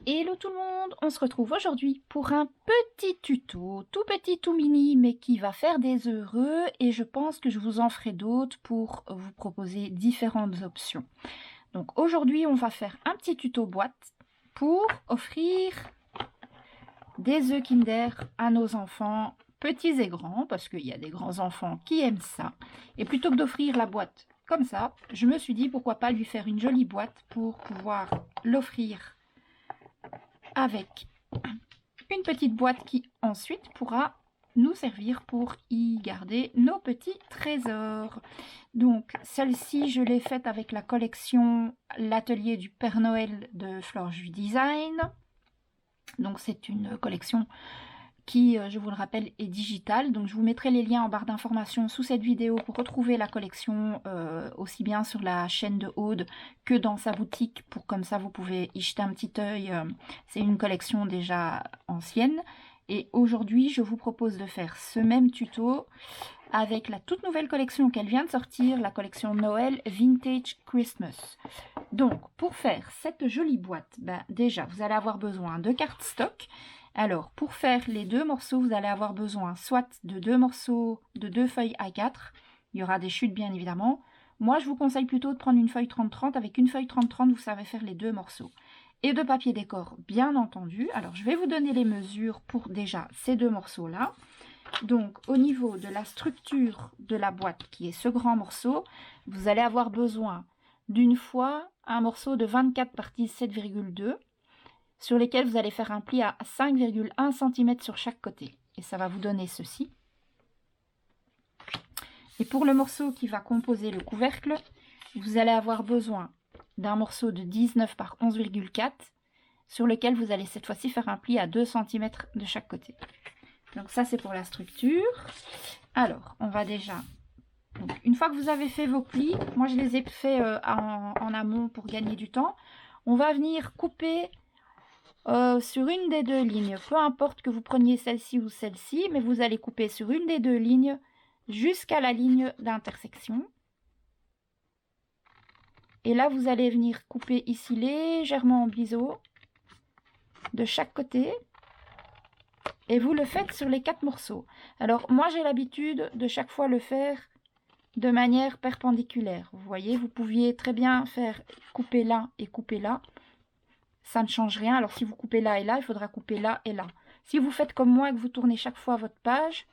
Hello tout le monde, on se retrouve aujourd'hui pour un petit tuto, tout petit, tout mini, mais qui va faire des heureux et je pense que je vous en ferai d'autres pour vous proposer différentes options. Donc aujourd'hui, on va faire un petit tuto boîte pour offrir des œufs Kinder à nos enfants, petits et grands, parce qu'il y a des grands enfants qui aiment ça. Et plutôt que d'offrir la boîte comme ça, je me suis dit pourquoi pas lui faire une jolie boîte pour pouvoir l'offrir avec une petite boîte qui ensuite pourra nous servir pour y garder nos petits trésors. Donc celle-ci, je l'ai faite avec la collection L'Atelier du Père Noël de Florju Design. Donc c'est une collection qui, je vous le rappelle, est digitale. Donc je vous mettrai les liens en barre d'informations sous cette vidéo pour retrouver la collection aussi bien sur la chaîne de Aude que dans sa boutique. Pour comme ça, vous pouvez y jeter un petit œil. C'est une collection déjà ancienne. Et aujourd'hui, je vous propose de faire ce même tuto avec la toute nouvelle collection qu'elle vient de sortir, la collection Noël Vintage Christmas. Donc, pour faire cette jolie boîte, déjà, vous allez avoir besoin de cardstock. Alors, pour faire les deux morceaux, vous allez avoir besoin soit de deux morceaux, de deux feuilles A4. Il y aura des chutes, bien évidemment. Moi, je vous conseille plutôt de prendre une feuille 30-30. Avec une feuille 30-30, vous savez faire les deux morceaux. Et de papier décor, bien entendu. Alors, je vais vous donner les mesures pour déjà ces deux morceaux-là. Donc, au niveau de la structure de la boîte, qui est ce grand morceau, vous allez avoir besoin d'une fois un morceau de 24 par 17,2 sur lesquels vous allez faire un pli à 5,1 cm sur chaque côté. Et ça va vous donner ceci. Et pour le morceau qui va composer le couvercle, vous allez avoir besoin d'un morceau de 19 par 11,4 sur lequel vous allez cette fois-ci faire un pli à 2 cm de chaque côté. Donc ça, c'est pour la structure. Alors, on va déjà... Donc, une fois que vous avez fait vos plis, moi je les ai fait en amont pour gagner du temps, on va venir couper sur une des deux lignes. Peu importe que vous preniez celle-ci ou celle-ci, mais vous allez couper sur une des deux lignes jusqu'à la ligne d'intersection. Et là, vous allez venir couper ici légèrement en biseau de chaque côté. Et vous le faites sur les 4 morceaux. Alors, moi, j'ai l'habitude de chaque fois le faire de manière perpendiculaire. Vous voyez, vous pouviez très bien faire couper là et couper là. Ça ne change rien. Alors, si vous coupez là et là, il faudra couper là et là. Si vous faites comme moi et que vous tournez chaque fois votre page,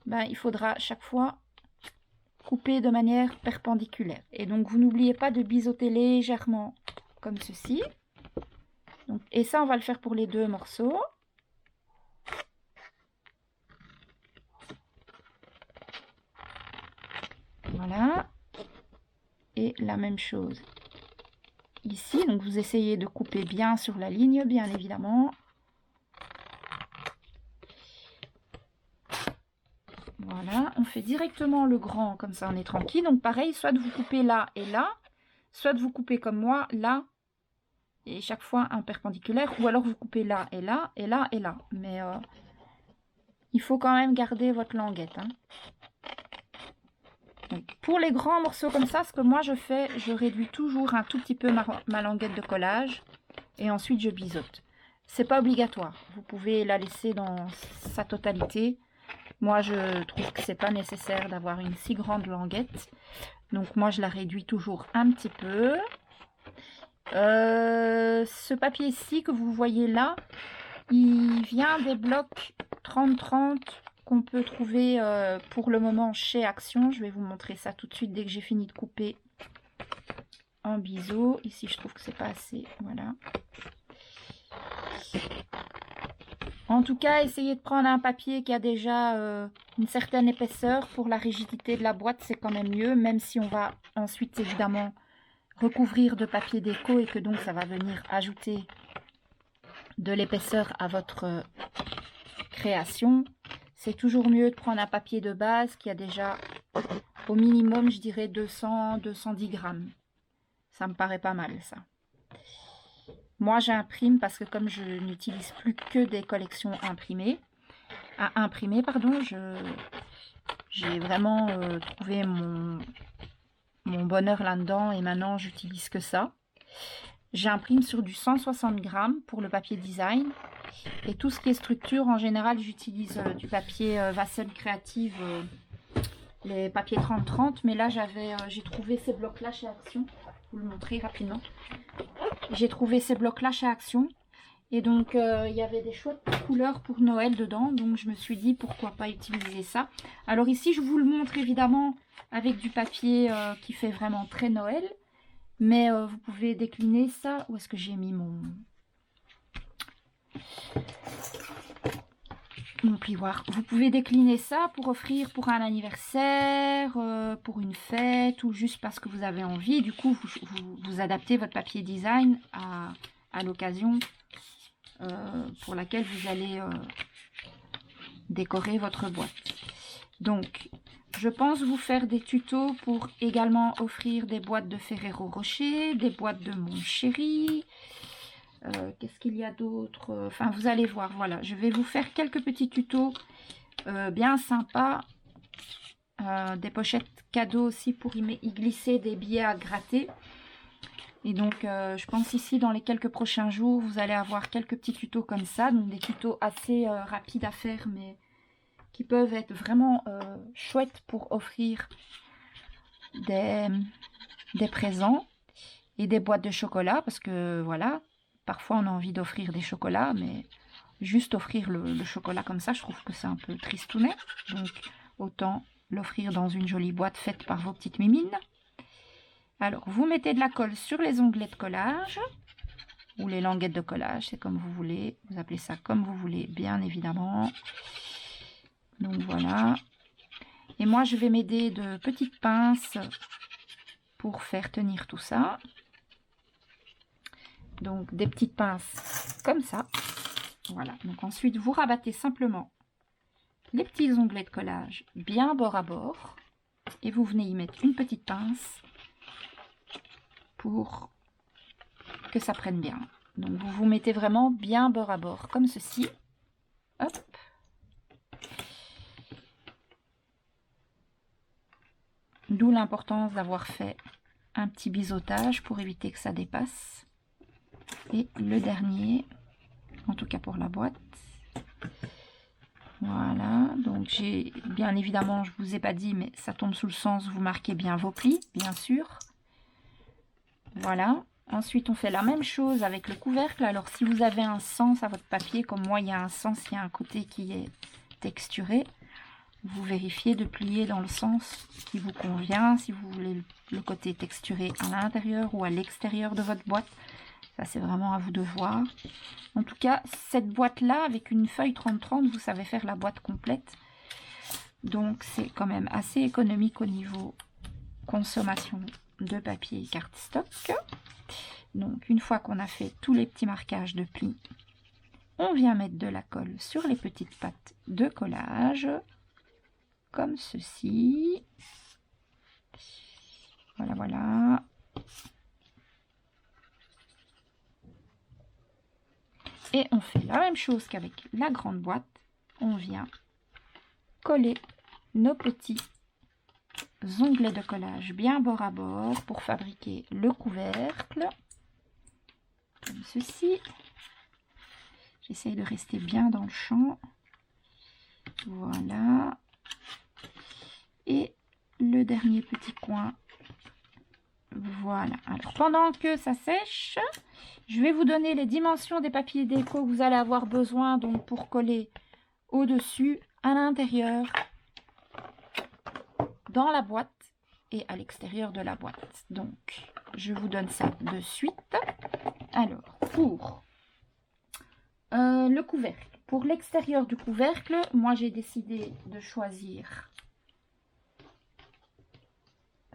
il faudra chaque fois couper de manière perpendiculaire. Et donc, vous n'oubliez pas de biseauter légèrement comme ceci. Donc, et ça, on va le faire pour les deux morceaux. Voilà. Et la même chose ici. Donc, vous essayez de couper bien sur la ligne, bien évidemment. Voilà. On fait directement le grand, comme ça on est tranquille. Donc, pareil, soit vous coupez là et là, soit vous coupez comme moi, là, et chaque fois un perpendiculaire, ou alors vous coupez là et là, et là et là. Mais il faut quand même garder votre languette, hein. Donc, pour les grands morceaux comme ça, ce que moi je fais, je réduis toujours un tout petit peu ma languette de collage et ensuite je biseaute. C'est pas obligatoire, vous pouvez la laisser dans sa totalité. Moi je trouve que c'est pas nécessaire d'avoir une si grande languette, donc moi je la réduis toujours un petit peu. Ce papier-ci que vous voyez là, il vient des blocs 30-30 qu'on peut trouver pour le moment chez Action. Je vais vous montrer ça tout de suite dès que j'ai fini de couper en biseau. Ici, je trouve que c'est pas assez. Voilà. En tout cas, essayez de prendre un papier qui a déjà une certaine épaisseur. Pour la rigidité de la boîte, c'est quand même mieux, même si on va ensuite évidemment recouvrir de papier déco et que donc ça va venir ajouter de l'épaisseur à votre création. C'est toujours mieux de prendre un papier de base qui a déjà au minimum, je dirais 200-210 grammes. Ça me paraît pas mal, ça. Moi, j'imprime parce que comme je n'utilise plus que des collections imprimées, j'ai vraiment trouvé mon bonheur là-dedans et maintenant, j'utilise que ça. J'imprime sur du 160 grammes pour le papier design. Et tout ce qui est structure, en général, j'utilise du papier Vassem Créative, les papiers 30-30. Mais là, j'ai trouvé ces blocs-là chez Action. Je vais vous le montrer rapidement. J'ai trouvé ces blocs-là chez Action. Et donc, il y avait des chouettes couleurs pour Noël dedans. Donc, je me suis dit, pourquoi pas utiliser ça. Alors ici, je vous le montre évidemment avec du papier qui fait vraiment très Noël. Mais vous pouvez décliner ça. Où est-ce que j'ai mis mon plioir? Vous pouvez décliner ça pour offrir pour un anniversaire, pour une fête ou juste parce que vous avez envie. Du coup, vous adaptez votre papier design à l'occasion pour laquelle vous allez décorer votre boîte. Donc, je pense vous faire des tutos pour également offrir des boîtes de Ferrero Rocher, des boîtes de Mon Chéri. Qu'est-ce qu'il y a d'autre? Enfin, vous allez voir, voilà. Je vais vous faire quelques petits tutos bien sympas. Des pochettes cadeaux aussi pour y glisser des billets à gratter. Et donc, je pense ici, dans les quelques prochains jours, vous allez avoir quelques petits tutos comme ça. Donc, des tutos assez rapides à faire, mais qui peuvent être vraiment chouettes pour offrir des présents et des boîtes de chocolat. Parce que, voilà, parfois, on a envie d'offrir des chocolats, mais juste offrir le chocolat comme ça, je trouve que c'est un peu tristounet. Donc, autant l'offrir dans une jolie boîte faite par vos petites mimines. Alors, vous mettez de la colle sur les onglets de collage ou les languettes de collage, c'est comme vous voulez. Vous appelez ça comme vous voulez, bien évidemment. Donc, voilà. Et moi, je vais m'aider de petites pinces pour faire tenir tout ça. Donc, des petites pinces comme ça. Voilà. Donc, ensuite, vous rabattez simplement les petits onglets de collage bien bord à bord. Et vous venez y mettre une petite pince pour que ça prenne bien. Donc vous vous mettez vraiment bien bord à bord, comme ceci. Hop. D'où l'importance d'avoir fait un petit biseautage pour éviter que ça dépasse. Et le dernier, en tout cas pour la boîte. Voilà, donc j'ai bien évidemment, je vous ai pas dit, mais ça tombe sous le sens, vous marquez bien vos plis, bien sûr. Voilà. Ensuite, on fait la même chose avec le couvercle. Alors, si vous avez un sens à votre papier, comme moi, il y a un sens, il y a un côté qui est texturé, vous vérifiez de plier dans le sens qui vous convient. Si vous voulez le côté texturé à l'intérieur ou à l'extérieur de votre boîte, ça, c'est vraiment à vous de voir. En tout cas, cette boîte-là, avec une feuille 30-30, vous savez faire la boîte complète. Donc, c'est quand même assez économique au niveau consommation de papier cardstock. Donc une fois qu'on a fait tous les petits marquages de plis, on vient mettre de la colle sur les petites pattes de collage comme ceci. Voilà, voilà. Et on fait la même chose qu'avec la grande boîte. On vient coller nos petits onglets de collage bien bord à bord pour fabriquer le couvercle. Comme ceci. J'essaye de rester bien dans le champ. Voilà. Et le dernier petit coin. Voilà. Alors, pendant que ça sèche, je vais vous donner les dimensions des papiers déco que vous allez avoir besoin donc pour coller au-dessus, à l'intérieur, dans la boîte et à l'extérieur de la boîte. Donc, je vous donne ça de suite. Alors, pour le couvercle. Pour l'extérieur du couvercle, moi j'ai décidé de choisir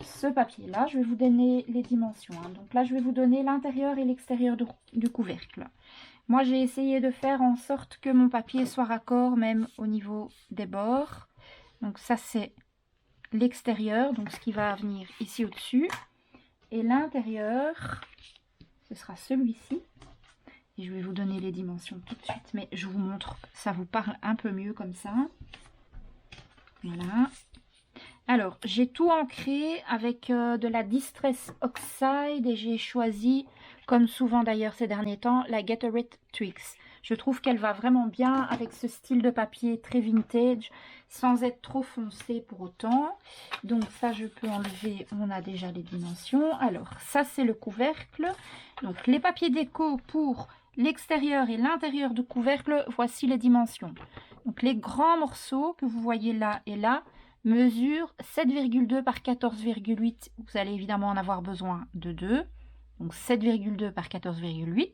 ce papier-là. Je vais vous donner les dimensions. Hein. Donc là, je vais vous donner l'intérieur et l'extérieur du couvercle. Moi, j'ai essayé de faire en sorte que mon papier soit raccord même au niveau des bords. Donc ça, c'est l'extérieur, donc ce qui va venir ici au-dessus. Et l'intérieur, ce sera celui-ci. Et je vais vous donner les dimensions tout de suite, mais je vous montre, ça vous parle un peu mieux comme ça. Voilà. Alors, j'ai tout ancré avec de la Distress Oxide et j'ai choisi, comme souvent d'ailleurs ces derniers temps, la Get A It Twix. Je trouve qu'elle va vraiment bien avec ce style de papier très vintage, sans être trop foncé pour autant. Donc ça, je peux enlever, on a déjà les dimensions. Alors, ça c'est le couvercle. Donc, les papiers déco pour l'extérieur et l'intérieur du couvercle, voici les dimensions. Donc, les grands morceaux que vous voyez là et là, mesure 7,2 par 14,8. Vous allez évidemment en avoir besoin de 2. Donc 7,2 par 14,8.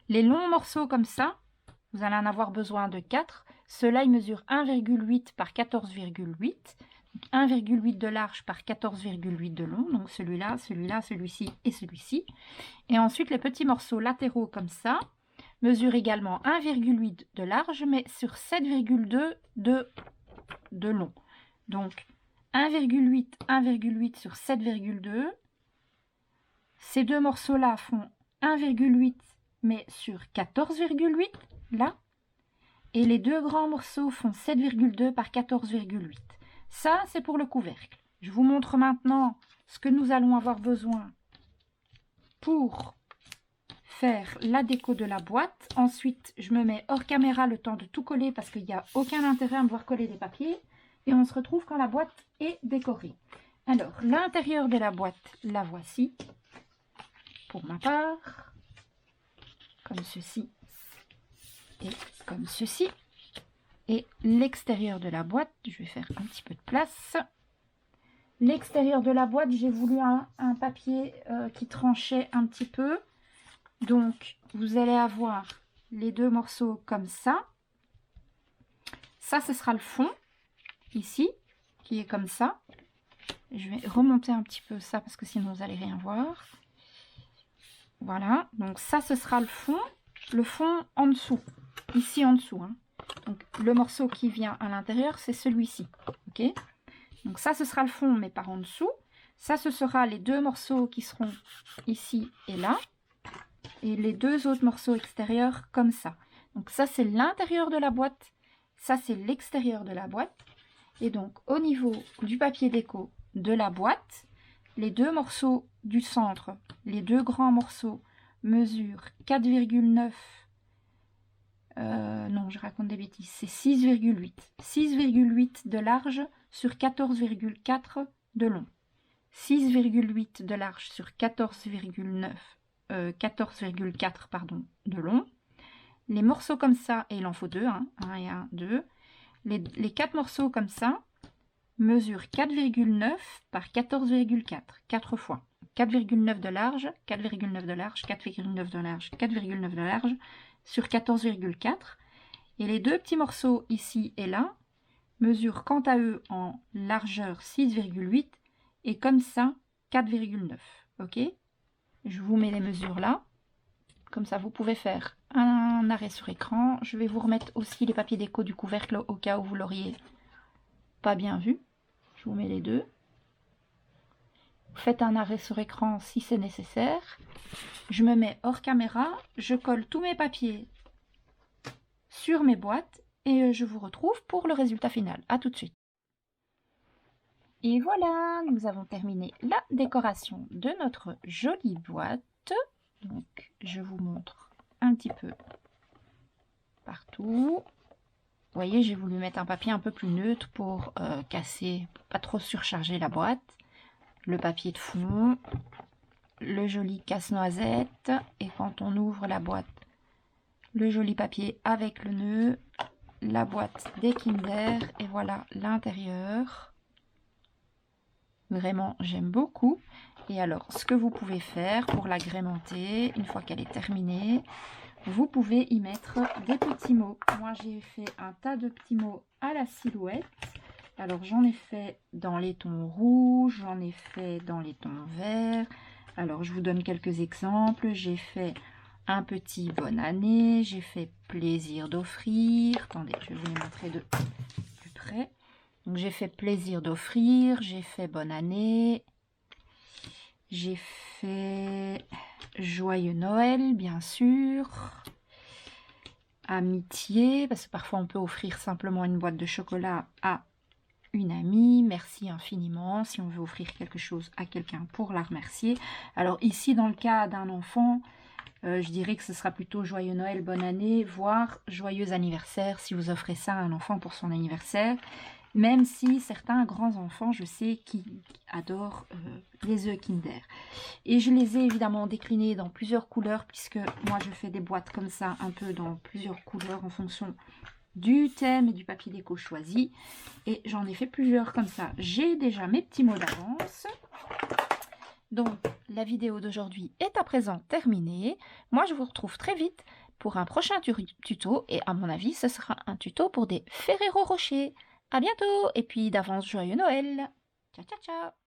Les longs morceaux comme ça, vous allez en avoir besoin de 4. Ceux-là, ils mesurent 1,8 par 14,8. 1,8 de large par 14,8 de long. Donc celui-là, celui-là, celui-ci et celui-ci. Et ensuite, les petits morceaux latéraux comme ça mesurent également 1,8 de large, mais sur 7,2 de long. Donc, 1,8, 1,8 sur 7,2. Ces deux morceaux-là font 1,8, mais sur 14,8, là. Et les deux grands morceaux font 7,2 par 14,8. Ça, c'est pour le couvercle. Je vous montre maintenant ce que nous allons avoir besoin pour faire la déco de la boîte. Ensuite, je me mets hors caméra le temps de tout coller parce qu'il n'y a aucun intérêt à me voir coller des papiers. Et on se retrouve quand la boîte est décorée. Alors, l'intérieur de la boîte, la voici. Pour ma part, comme ceci et comme ceci. Et l'extérieur de la boîte, je vais faire un petit peu de place. L'extérieur de la boîte, j'ai voulu un papier qui tranchait un petit peu. Donc, vous allez avoir les deux morceaux comme ça. Ça, ce sera le fond. Ici, qui est comme ça. Je vais remonter un petit peu ça parce que sinon vous n'allez rien voir. Voilà, donc ça ce sera le fond en dessous, ici en dessous. Hein. Donc le morceau qui vient à l'intérieur, c'est celui-ci. Ok. Donc ça ce sera le fond, mais par en dessous. Ça ce sera les deux morceaux qui seront ici et là. Et les deux autres morceaux extérieurs comme ça. Donc ça c'est l'intérieur de la boîte. Ça c'est l'extérieur de la boîte. Et donc, au niveau du papier déco de la boîte, les deux morceaux du centre, les deux grands morceaux, mesurent 4,9. Non, je raconte des bêtises. C'est 6,8. 6,8 de large sur 14,4 de long. 6,8 de large sur 14,9. 14,4 pardon, de long. Les morceaux comme ça, et il en faut deux, hein, 1 et 1, 2. Les 4 morceaux comme ça mesurent 4,9 par 14,4, 4 fois. 4,9 de large, 4,9 de large, 4,9 de large, 4,9 de large sur 14,4. Et les deux petits morceaux ici et là mesurent quant à eux en largeur 6,8 et comme ça 4,9. Ok? Je vous mets les mesures là. Comme ça, vous pouvez faire un arrêt sur écran. Je vais vous remettre aussi les papiers déco du couvercle au cas où vous l'auriez pas bien vu. Je vous mets les deux. Faites un arrêt sur écran si c'est nécessaire. Je me mets hors caméra. Je colle tous mes papiers sur mes boîtes et je vous retrouve pour le résultat final. A tout de suite. Et voilà, nous avons terminé la décoration de notre jolie boîte. Donc, je vous montre un petit peu partout. Vous voyez, j'ai voulu mettre un papier un peu plus neutre pour casser, pour pas trop surcharger la boîte. Le papier de fond, le joli casse-noisette. Et quand on ouvre la boîte, le joli papier avec le nœud, la boîte des Kinder. Et voilà l'intérieur. Vraiment, j'aime beaucoup. Et alors, ce que vous pouvez faire pour l'agrémenter, une fois qu'elle est terminée, vous pouvez y mettre des petits mots. Moi, j'ai fait un tas de petits mots à la silhouette. Alors, j'en ai fait dans les tons rouges, j'en ai fait dans les tons verts. Alors, je vous donne quelques exemples. J'ai fait un petit bonne année, j'ai fait plaisir d'offrir. Attendez, je vais vous les montrer de plus près. Donc, j'ai fait plaisir d'offrir, j'ai fait bonne année. J'ai fait joyeux Noël, bien sûr. Amitié, parce que parfois on peut offrir simplement une boîte de chocolat à une amie, merci infiniment, si on veut offrir quelque chose à quelqu'un pour la remercier. Alors ici, dans le cas d'un enfant, je dirais que ce sera plutôt joyeux Noël, bonne année, voire joyeux anniversaire si vous offrez ça à un enfant pour son anniversaire. Même si certains grands enfants, je sais, qui adorent les œufs Kinder. Et je les ai évidemment déclinés dans plusieurs couleurs, puisque moi je fais des boîtes comme ça, un peu dans plusieurs couleurs en fonction du thème et du papier déco choisi. Et j'en ai fait plusieurs comme ça. J'ai déjà mes petits mots d'avance. Donc, la vidéo d'aujourd'hui est à présent terminée. Moi, je vous retrouve très vite pour un prochain tuto. Et à mon avis, ce sera un tuto pour des Ferrero Rocher. À bientôt et puis d'avance, joyeux Noël. Ciao, ciao, ciao.